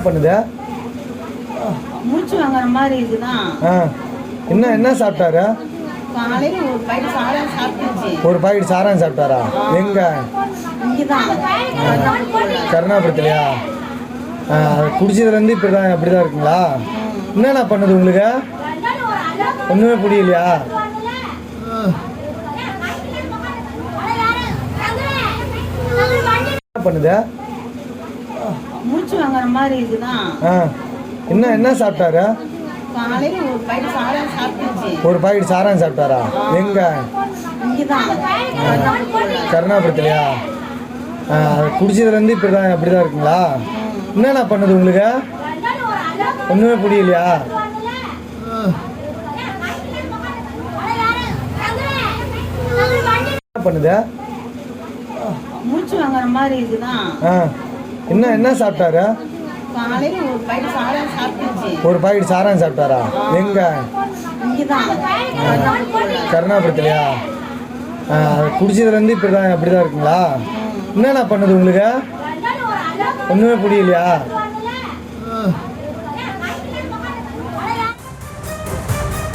பண்ணுது மூச்சு வாங்குற மாதிரி இருக்குதான். என்ன சாப்பிட்டாரு? காலையில ஒரு பாக்கெட் சாராயம் சாப்பிட்டுச்சு. ஒரு பாக்கெட் சாராயம் சாப்பிட்டாரா? எங்க? இங்கதான் கருணாபுரத்துலையா? குடிச்சதுலேருந்து இப்படிதான் அப்படிதான் இருக்குங்களா? என்னண்ணா பண்ணுது உங்களுக்கு? ஒன்றுமே புரியலையா? என்ன பண்ணுது? மூச்சு வாங்குற மாதிரி இருக்குதான். என்ன சாப்பிட்டாரு? காலையில ஒரு பாக்கெட் சாராயம் சாப்பிட்டுச்சு. ஒரு பாக்கெட் சாராயம் சாப்பிட்டாரா? எங்க? இங்கதான் கருணாபுரத்துலையா? குடிச்சதுலேருந்து இப்படிதான் அப்படிதான் இருக்குங்களா? என்னண்ணா பண்ணுது உங்களுக்கு? ஒன்றுமே புரியலையா? என்ன பண்ணுது? மூச்சு வாங்குற மாதிரி இருக்குதான். என்ன சாப்பிட்டாரு? காலையில ஒரு பாக்கெட் சாராயம் சாப்பிட்டுச்சு. ஒரு பாக்கெட் சாராயம் சாப்பிட்டாரா? எங்க? இங்கதான் கருணாபுரத்துலையா? குடிச்சதுலேருந்து இப்படிதான் அப்படிதான் இருக்குங்களா? என்னண்ணா பண்ணுது உங்களுக்கு? ஒன்றுமே புரியலையா?